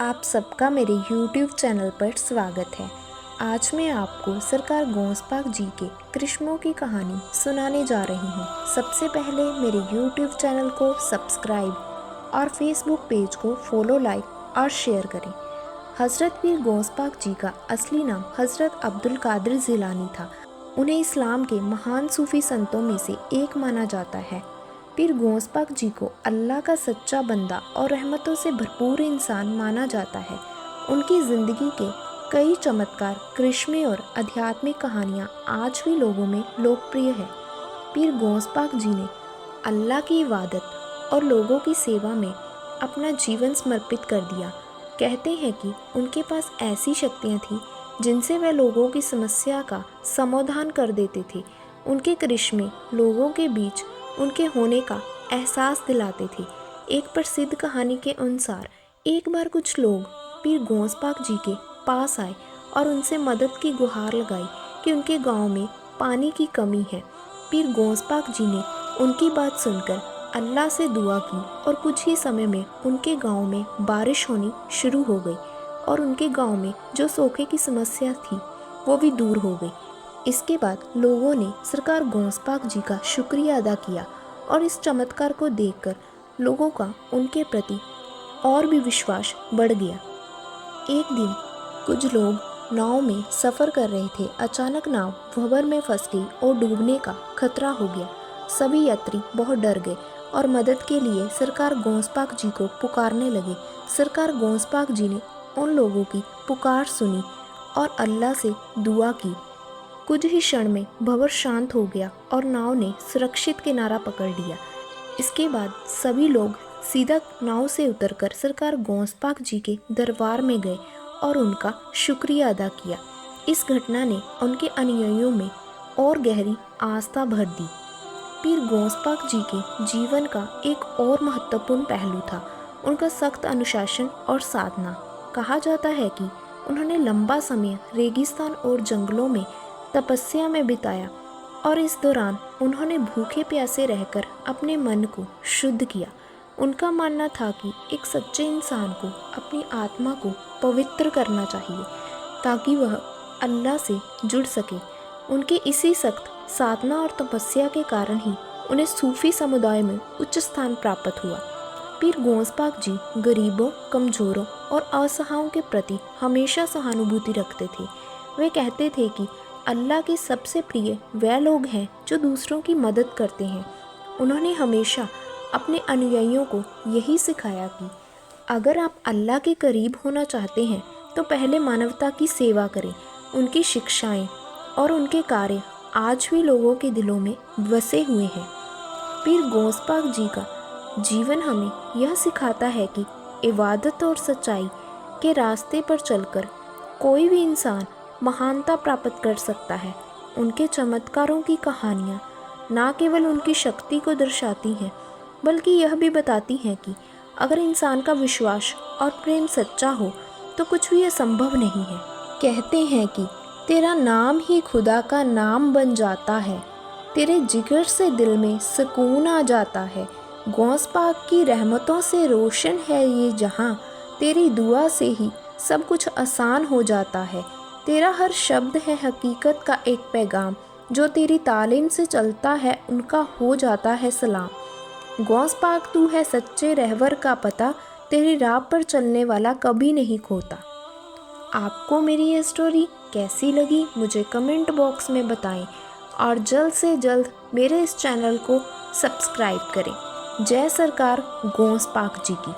आप सबका मेरे YouTube चैनल पर स्वागत है। आज मैं आपको सरकार गौंसपाक जी के करिश्मों की कहानी सुनाने जा रही हूँ। सबसे पहले मेरे YouTube चैनल को सब्सक्राइब और Facebook पेज को फॉलो, लाइक और शेयर करें। हज़रत पीर गौंसपाक जी का असली नाम हज़रत अब्दुल कादिर जिलानी था। उन्हें इस्लाम के महान सूफ़ी संतों में से एक माना जाता है। पीर गौंसपाक जी को अल्लाह का सच्चा बंदा और रहमतों से भरपूर इंसान माना जाता है। उनकी ज़िंदगी के कई चमत्कार, करिश्मे और आध्यात्मिक कहानियाँ आज भी लोगों में लोकप्रिय है। पीर गौंसपाक जी ने अल्लाह की इबादत और लोगों की सेवा में अपना जीवन समर्पित कर दिया। कहते हैं कि उनके पास ऐसी शक्तियाँ थीं जिनसे वह लोगों की समस्या का समाधान कर देते थे। उनके करिश्मे लोगों के बीच उनके होने का एहसास दिलाते थे। एक प्रसिद्ध कहानी के अनुसार एक बार कुछ लोग पीर गौंसपाक जी के पास आए और उनसे मदद की गुहार लगाई कि उनके गांव में पानी की कमी है। पीर गौंसपाक जी ने उनकी बात सुनकर अल्लाह से दुआ की और कुछ ही समय में उनके गांव में बारिश होनी शुरू हो गई और उनके गांव में जो सूखे की समस्या थी वो भी दूर हो गई। इसके बाद लोगों ने सरकार गौंसपाक जी का शुक्रिया अदा किया और इस चमत्कार को देखकर लोगों का उनके प्रति और भी विश्वास बढ़ गया। एक दिन कुछ लोग नाव में सफ़र कर रहे थे। अचानक नाव भंवर में फंस गई और डूबने का खतरा हो गया। सभी यात्री बहुत डर गए और मदद के लिए सरकार गौंसपाक जी को पुकारने लगे। सरकार गौंसपाक जी ने उन लोगों की पुकार सुनी और अल्लाह से दुआ की। कुछ ही क्षण में भंवर शांत हो गया और नाव ने सुरक्षित किनारा पकड़ लिया। इसके बाद सभी लोग सीधा नाव से उतरकर सरकार गौंसपाक जी के दरबार में गए और उनका शुक्रिया अदा किया। इस घटना ने उनके अनुयायियों में और गहरी आस्था भर दी। पीर गौंसपाक जी के जीवन का एक और महत्वपूर्ण पहलू था उनका सख्त अनुशासन और साधना। कहा जाता है कि उन्होंने लंबा समय रेगिस्तान और जंगलों में तपस्या में बिताया और इस दौरान उन्होंने भूखे प्यासे रहकर अपने मन को शुद्ध किया। उनका मानना था कि एक सच्चे इंसान को अपनी आत्मा को पवित्र करना चाहिए ताकि वह अल्लाह से जुड़ सके। उनके इसी सख्त साधना और तपस्या के कारण ही उन्हें सूफी समुदाय में उच्च स्थान प्राप्त हुआ। पीर गौंसपाक जी गरीबों, कमज़ोरों और असहायों के प्रति हमेशा सहानुभूति रखते थे। वे कहते थे कि अल्लाह के सबसे प्रिय वह लोग हैं जो दूसरों की मदद करते हैं। उन्होंने हमेशा अपने अनुयायियों को यही सिखाया कि अगर आप अल्लाह के करीब होना चाहते हैं तो पहले मानवता की सेवा करें। उनकी शिक्षाएं और उनके कार्य आज भी लोगों के दिलों में बसे हुए हैं। पीर गौंसपाक जी का जीवन हमें यह सिखाता है कि इबादत और सच्चाई के रास्ते पर चलकर कोई भी इंसान महानता प्राप्त कर सकता है। उनके चमत्कारों की कहानियाँ न केवल उनकी शक्ति को दर्शाती हैं बल्कि यह भी बताती हैं कि अगर इंसान का विश्वास और प्रेम सच्चा हो तो कुछ भी असंभव नहीं है। कहते हैं कि तेरा नाम ही खुदा का नाम बन जाता है, तेरे जिगर से दिल में सुकून आ जाता है। गौंसपाक की रहमतों से रोशन है ये जहां, तेरी दुआ से ही सब कुछ आसान हो जाता है। तेरा हर शब्द है हकीकत का एक पैगाम, जो तेरी तालीम से चलता है उनका हो जाता है सलाम। गौंसपाक तू है सच्चे रहबर का पता, तेरी राह पर चलने वाला कभी नहीं खोता। आपको मेरी ये स्टोरी कैसी लगी मुझे कमेंट बॉक्स में बताएं और जल्द से जल्द मेरे इस चैनल को सब्सक्राइब करें। जय सरकार गौंसपाक जी की।